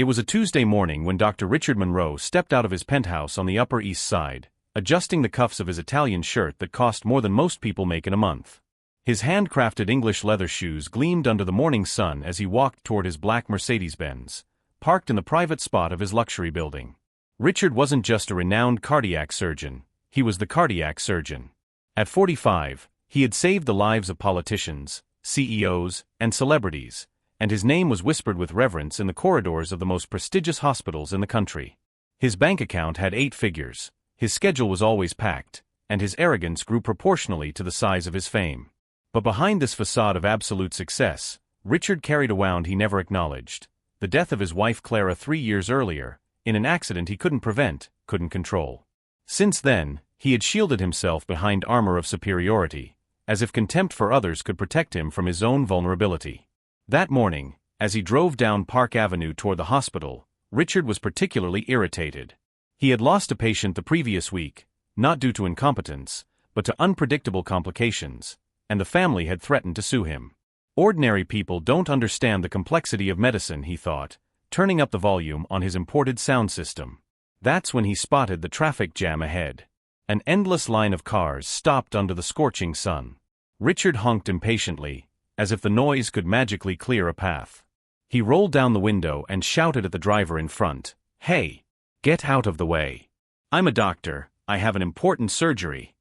It was a Tuesday morning when Dr. Richard Monroe stepped out of his penthouse on the Upper East Side, adjusting the cuffs of his Italian shirt that cost more than most people make in a month. His handcrafted English leather shoes gleamed under the morning sun as he walked toward his black Mercedes-Benz, parked in the private spot of his luxury building. Richard wasn't just a renowned cardiac surgeon, he was the cardiac surgeon. At 45, he had saved the lives of politicians, CEOs, and celebrities, and his name was whispered with reverence in the corridors of the most prestigious hospitals in the country. His bank account had 8 figures, his schedule was always packed, and his arrogance grew proportionally to the size of his fame. But behind this facade of absolute success, Richard carried a wound he never acknowledged: the death of his wife Clara 3 years earlier, in an accident he couldn't prevent, couldn't control. Since then, he had shielded himself behind armor of superiority, as if contempt for others could protect him from his own vulnerability. That morning, as he drove down Park Avenue toward the hospital, Richard was particularly irritated. He had lost a patient the previous week, not due to incompetence, but to unpredictable complications, and the family had threatened to sue him. Ordinary people don't understand the complexity of medicine, he thought, turning up the volume on his imported sound system. That's when he spotted the traffic jam ahead. An endless line of cars stopped under the scorching sun. Richard honked impatiently, as if the noise could magically clear a path. He rolled down the window and shouted at the driver in front, "Hey! Get out of the way. I'm a doctor, I have an important surgery."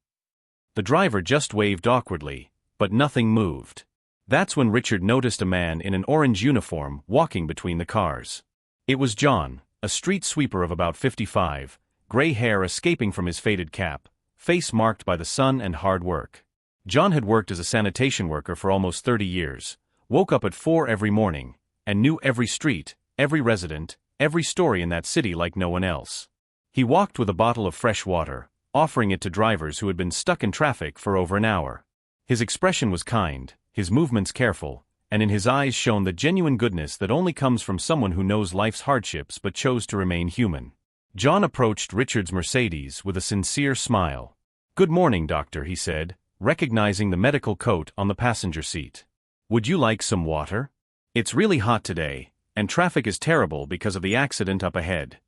The driver just waved awkwardly, but nothing moved. That's when Richard noticed a man in an orange uniform walking between the cars. It was John, a street sweeper of about 55, gray hair escaping from his faded cap, face marked by the sun and hard work. John had worked as a sanitation worker for almost 30 years, woke up at 4 every morning, and knew every street, every resident, every story in that city like no one else. He walked with a bottle of fresh water, offering it to drivers who had been stuck in traffic for over an hour. His expression was kind, his movements careful, and in his eyes shone the genuine goodness that only comes from someone who knows life's hardships but chose to remain human. John approached Richard's Mercedes with a sincere smile. "Good morning, doctor," he said, recognizing the medical coat on the passenger seat. "Would you like some water? It's really hot today, and traffic is terrible because of the accident up ahead."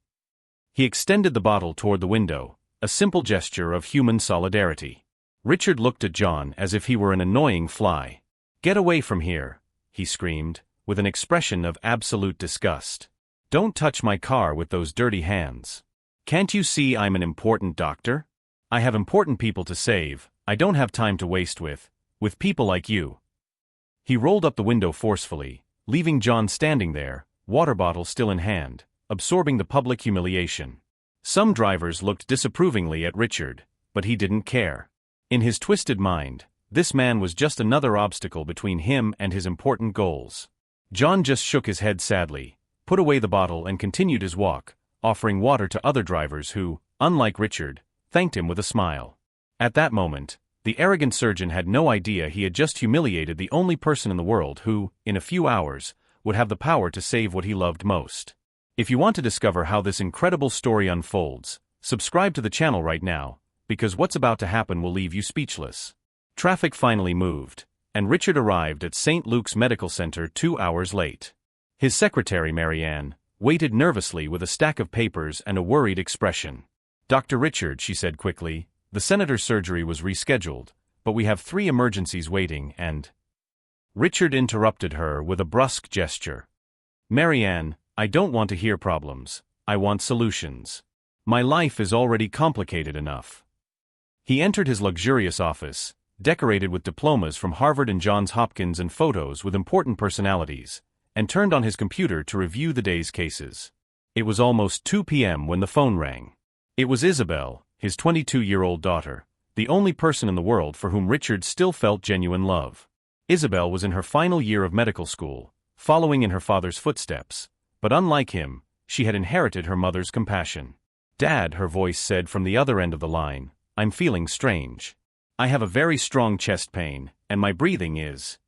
He extended the bottle toward the window, a simple gesture of human solidarity. Richard looked at John as if he were an annoying fly. "Get away from here," he screamed, with an expression of absolute disgust. "Don't touch my car with those dirty hands. Can't you see I'm an important doctor? I have important people to save, I don't have time to waste with people like you." He rolled up the window forcefully, leaving John standing there, water bottle still in hand, absorbing the public humiliation. Some drivers looked disapprovingly at Richard, but he didn't care. In his twisted mind, this man was just another obstacle between him and his important goals. John just shook his head sadly, put away the bottle and continued his walk, offering water to other drivers who, unlike Richard, thanked him with a smile. At that moment, the arrogant surgeon had no idea he had just humiliated the only person in the world who, in a few hours, would have the power to save what he loved most. If you want to discover how this incredible story unfolds, subscribe to the channel right now, because what's about to happen will leave you speechless. Traffic finally moved, and Richard arrived at St. Luke's Medical Center 2 hours late. His secretary, Marianne, waited nervously with a stack of papers and a worried expression. "Dr. Richard," she said quickly, "the senator's surgery was rescheduled, but we have 3 emergencies waiting and—" Richard interrupted her with a brusque gesture. "Marianne, I don't want to hear problems, I want solutions. My life is already complicated enough." He entered his luxurious office, decorated with diplomas from Harvard and Johns Hopkins and photos with important personalities, and turned on his computer to review the day's cases. It was almost 2 p.m. when the phone rang. It was Isabel, his 22-year-old daughter, the only person in the world for whom Richard still felt genuine love. Isabel was in her final year of medical school, following in her father's footsteps, but unlike him, she had inherited her mother's compassion. "Dad," her voice said from the other end of the line, "I'm feeling strange. I have a very strong chest pain, and my breathing is—"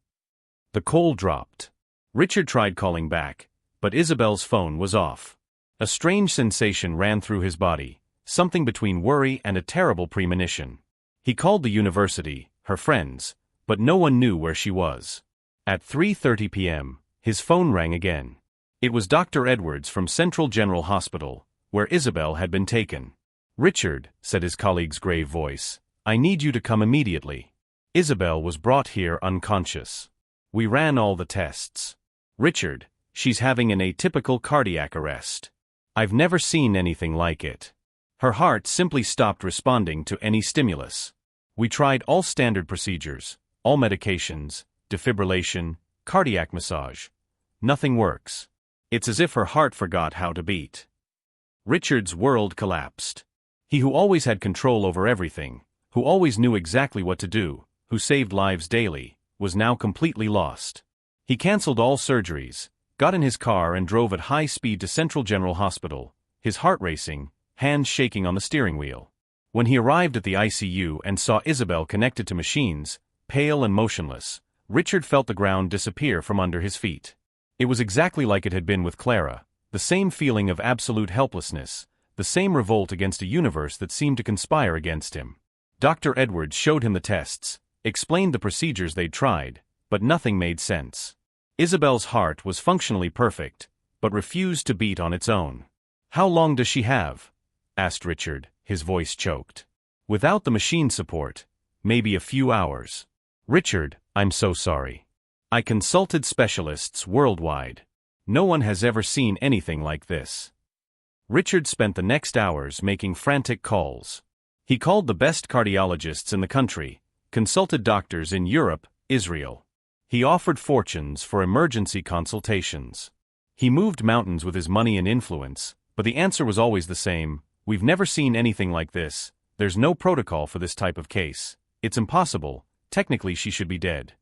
The call dropped. Richard tried calling back, but Isabel's phone was off. A strange sensation ran through his body, something between worry and a terrible premonition. He called the university, her friends, but no one knew where she was. At 3:30 p.m., his phone rang again. It was Dr. Edwards from Central General Hospital, where Isabel had been taken. "Richard," said his colleague's grave voice, "I need you to come immediately. Isabel was brought here unconscious. We ran all the tests. Richard, she's having an atypical cardiac arrest. I've never seen anything like it. Her heart simply stopped responding to any stimulus. We tried all standard procedures, all medications, defibrillation, cardiac massage. Nothing works. It's as if her heart forgot how to beat." Richard's world collapsed. He who always had control over everything, who always knew exactly what to do, who saved lives daily, was now completely lost. He cancelled all surgeries, got in his car and drove at high speed to Central General Hospital, his heart racing, hands shaking on the steering wheel. When he arrived at the ICU and saw Isabel connected to machines, pale and motionless, Richard felt the ground disappear from under his feet. It was exactly like it had been with Clara, the same feeling of absolute helplessness, the same revolt against a universe that seemed to conspire against him. Dr. Edwards showed him the tests, explained the procedures they'd tried, but nothing made sense. Isabel's heart was functionally perfect, but refused to beat on its own. "How long does she have?" asked Richard, his voice choked. "Without the machine support, maybe a few hours." "Richard, I'm so sorry. I consulted specialists worldwide. No one has ever seen anything like this." Richard spent the next hours making frantic calls. He called the best cardiologists in the country, consulted doctors in Europe, Israel. He offered fortunes for emergency consultations. He moved mountains with his money and influence, but the answer was always the same: "We've never seen anything like this. There's no protocol for this type of case. It's impossible. Technically she should be dead."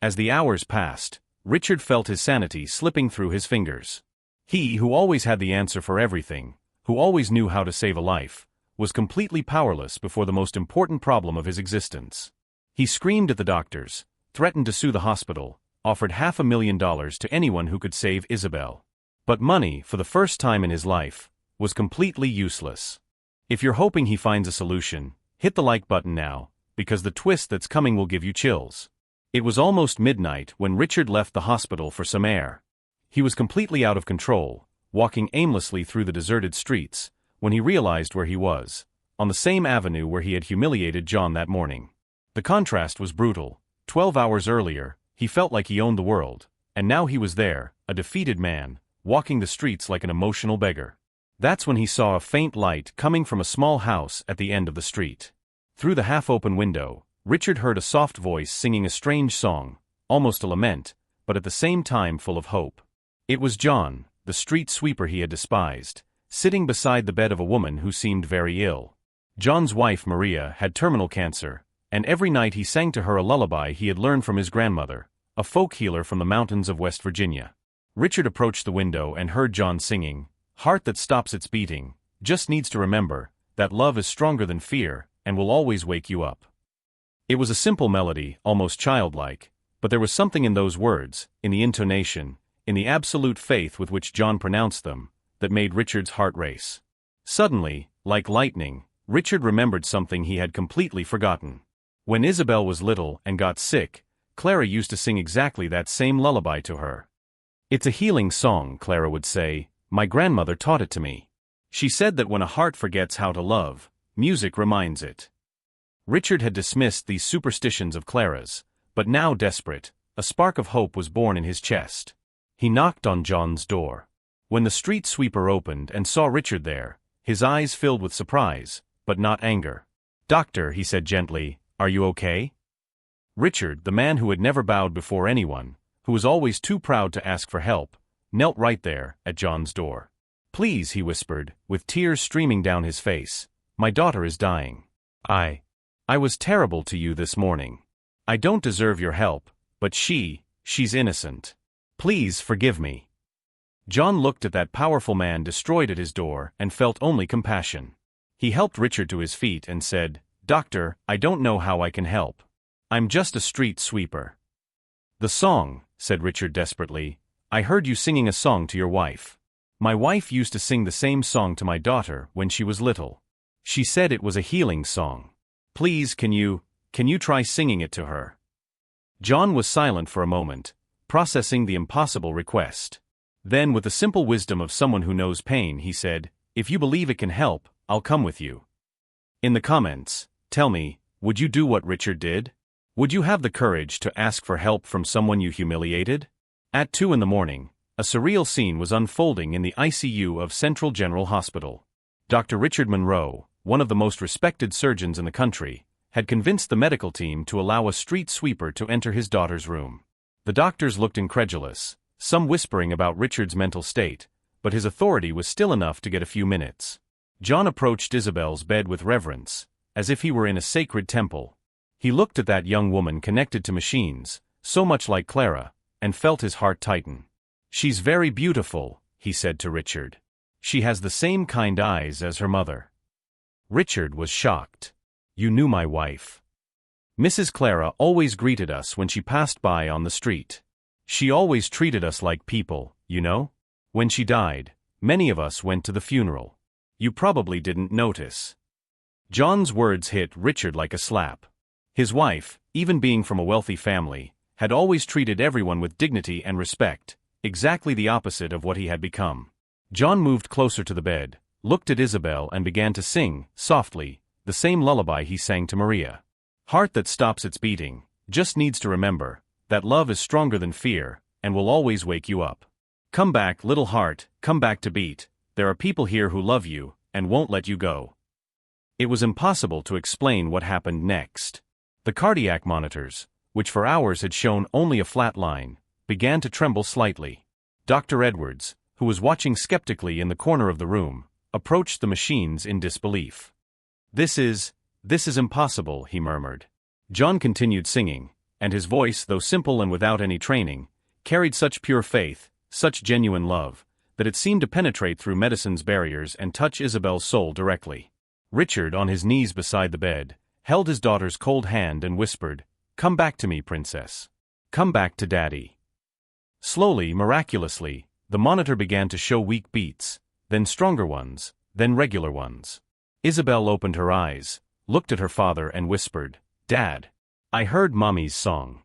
As the hours passed, Richard felt his sanity slipping through his fingers. He, who always had the answer for everything, who always knew how to save a life, was completely powerless before the most important problem of his existence. He screamed at the doctors, threatened to sue the hospital, offered $500,000 to anyone who could save Isabel. But money, for the first time in his life, was completely useless. If you're hoping he finds a solution, hit the like button now, because the twist that's coming will give you chills. It was almost midnight when Richard left the hospital for some air. He was completely out of control, walking aimlessly through the deserted streets, when he realized where he was, on the same avenue where he had humiliated John that morning. The contrast was brutal. 12 hours earlier, he felt like he owned the world, and now he was there, a defeated man, walking the streets like an emotional beggar. That's when he saw a faint light coming from a small house at the end of the street. Through the half-open window, Richard heard a soft voice singing a strange song, almost a lament, but at the same time full of hope. It was John, the street sweeper he had despised, sitting beside the bed of a woman who seemed very ill. John's wife, Maria, had terminal cancer, and every night he sang to her a lullaby he had learned from his grandmother, a folk healer from the mountains of West Virginia. Richard approached the window and heard John singing, "Heart that stops its beating, just needs to remember that love is stronger than fear and will always wake you up." It was a simple melody, almost childlike, but there was something in those words, in the intonation, in the absolute faith with which John pronounced them, that made Richard's heart race. Suddenly, like lightning, Richard remembered something he had completely forgotten. When Isabel was little and got sick, Clara used to sing exactly that same lullaby to her. "It's a healing song," Clara would say. "My grandmother taught it to me. She said that when a heart forgets how to love, music reminds it." Richard had dismissed these superstitions of Clara's, but now desperate, a spark of hope was born in his chest. He knocked on John's door. When the street sweeper opened and saw Richard there, his eyes filled with surprise, but not anger. "Doctor," he said gently, "are you okay?" Richard, the man who had never bowed before anyone, who was always too proud to ask for help, knelt right there, at John's door. "Please," he whispered, with tears streaming down his face, "my daughter is dying. I was terrible to you this morning. I don't deserve your help, but she's innocent. Please forgive me." John looked at that powerful man destroyed at his door and felt only compassion. He helped Richard to his feet and said, "Doctor, I don't know how I can help. I'm just a street sweeper." "The song," said Richard desperately. "I heard you singing a song to your wife. My wife used to sing the same song to my daughter when she was little. She said it was a healing song. Please, can you try singing it to her?" John was silent for a moment, processing the impossible request. Then, with the simple wisdom of someone who knows pain, he said, "If you believe it can help, I'll come with you." In the comments, tell me, would you do what Richard did? Would you have the courage to ask for help from someone you humiliated? At 2 in the morning, a surreal scene was unfolding in the ICU of Central General Hospital. Dr. Richard Monroe, one of the most respected surgeons in the country, had convinced the medical team to allow a street sweeper to enter his daughter's room. The doctors looked incredulous, some whispering about Richard's mental state, but his authority was still enough to get a few minutes. John approached Isabel's bed with reverence, as if he were in a sacred temple. He looked at that young woman connected to machines, so much like Clara, and felt his heart tighten. "She's very beautiful," he said to Richard. "She has the same kind eyes as her mother." Richard was shocked. "You knew my wife?" "Mrs. Clara always greeted us when she passed by on the street. She always treated us like people, you know? When she died, many of us went to the funeral. You probably didn't notice." John's words hit Richard like a slap. His wife, even being from a wealthy family, had always treated everyone with dignity and respect, exactly the opposite of what he had become. John moved closer to the bed, looked at Isabel and began to sing, softly, the same lullaby he sang to Maria. "Heart that stops its beating, just needs to remember that love is stronger than fear, and will always wake you up. Come back, little heart, come back to beat. There are people here who love you, and won't let you go." It was impossible to explain what happened next. The cardiac monitors, which for hours had shown only a flat line, began to tremble slightly. Dr. Edwards, who was watching skeptically in the corner of the room, approached the machines in disbelief. This is impossible," he murmured. John continued singing, and his voice, though simple and without any training, carried such pure faith, such genuine love, that it seemed to penetrate through medicine's barriers and touch Isabel's soul directly. Richard, on his knees beside the bed, held his daughter's cold hand and whispered, "Come back to me, princess. Come back to Daddy." Slowly, miraculously, the monitor began to show weak beats, then stronger ones, then regular ones. Isabel opened her eyes, looked at her father and whispered, "Dad, I heard Mommy's song."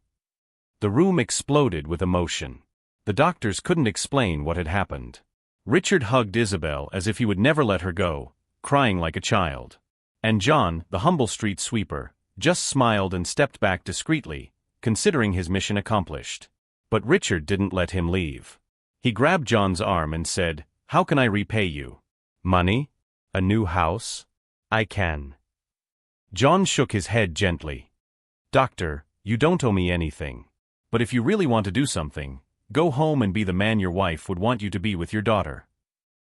The room exploded with emotion. The doctors couldn't explain what had happened. Richard hugged Isabel as if he would never let her go, crying like a child. And John, the humble street sweeper, just smiled and stepped back discreetly, considering his mission accomplished. But Richard didn't let him leave. He grabbed John's arm and said, "How can I repay you? Money? A new house? I can." John shook his head gently. "Doctor, you don't owe me anything. But if you really want to do something, go home and be the man your wife would want you to be with your daughter."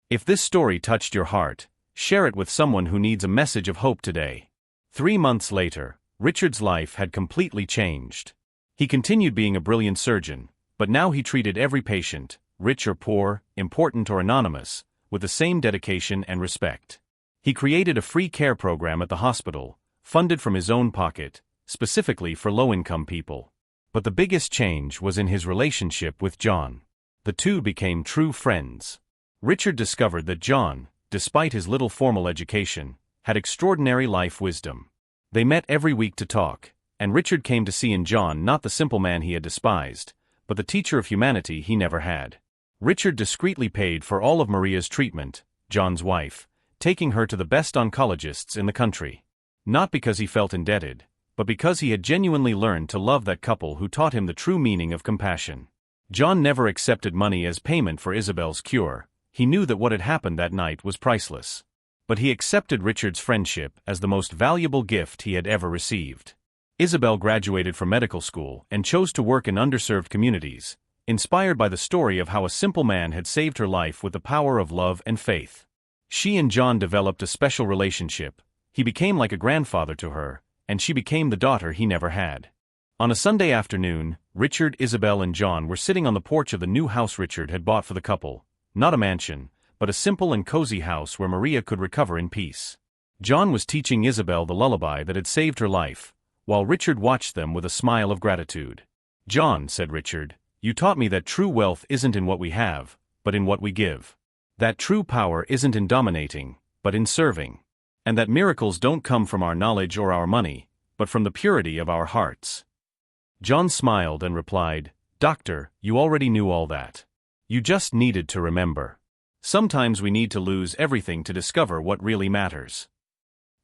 If this story touched your heart, share it with someone who needs a message of hope today. 3 months later, Richard's life had completely changed. He continued being a brilliant surgeon, but now he treated every patient, rich or poor, important or anonymous, with the same dedication and respect. He created a free care program at the hospital, funded from his own pocket, specifically for low-income people. But the biggest change was in his relationship with John. The two became true friends. Richard discovered that John, despite his little formal education, had extraordinary life wisdom. They met every week to talk, and Richard came to see in John not the simple man he had despised, but the teacher of humanity he never had. Richard discreetly paid for all of Maria's treatment, John's wife, taking her to the best oncologists in the country. Not because he felt indebted, but because he had genuinely learned to love that couple who taught him the true meaning of compassion. John never accepted money as payment for Isabel's cure. He knew that what had happened that night was priceless. But he accepted Richard's friendship as the most valuable gift he had ever received. Isabel graduated from medical school and chose to work in underserved communities, inspired by the story of how a simple man had saved her life with the power of love and faith. She and John developed a special relationship. He became like a grandfather to her, and she became the daughter he never had. On a Sunday afternoon, Richard, Isabel and John were sitting on the porch of the new house Richard had bought for the couple. Not a mansion, but a simple and cozy house where Maria could recover in peace. John was teaching Isabel the lullaby that had saved her life, while Richard watched them with a smile of gratitude. "John," said Richard, "you taught me that true wealth isn't in what we have, but in what we give. That true power isn't in dominating, but in serving. And that miracles don't come from our knowledge or our money, but from the purity of our hearts." John smiled and replied, "Doctor, you already knew all that. You just needed to remember. Sometimes we need to lose everything to discover what really matters.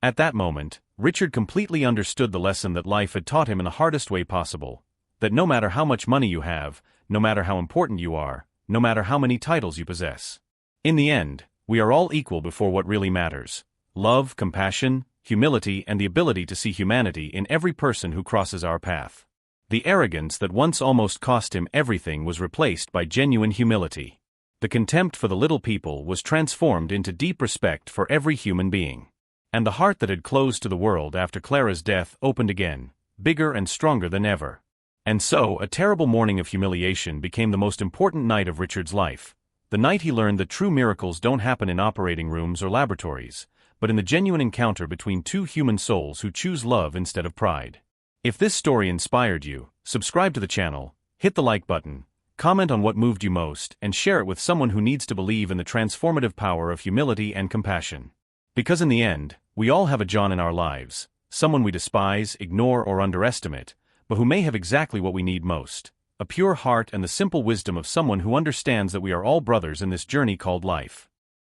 At that moment, Richard completely understood the lesson that life had taught him in the hardest way possible, that no matter how much money you have, no matter how important you are, no matter how many titles you possess, in the end, we are all equal before what really matters: love, compassion, humility, and the ability to see humanity in every person who crosses our path. The arrogance that once almost cost him everything was replaced by genuine humility. The contempt for the little people was transformed into deep respect for every human being. And the heart that had closed to the world after Clara's death opened again, bigger and stronger than ever. And so, a terrible morning of humiliation became the most important night of Richard's life, the night he learned that true miracles don't happen in operating rooms or laboratories, but in the genuine encounter between two human souls who choose love instead of pride. If this story inspired you, subscribe to the channel, hit the like button, comment on what moved you most, and share it with someone who needs to believe in the transformative power of humility and compassion. Because in the end, we all have a John in our lives, someone we despise, ignore, or underestimate, but who may have exactly what we need most: a pure heart and the simple wisdom of someone who understands that we are all brothers in this journey called life.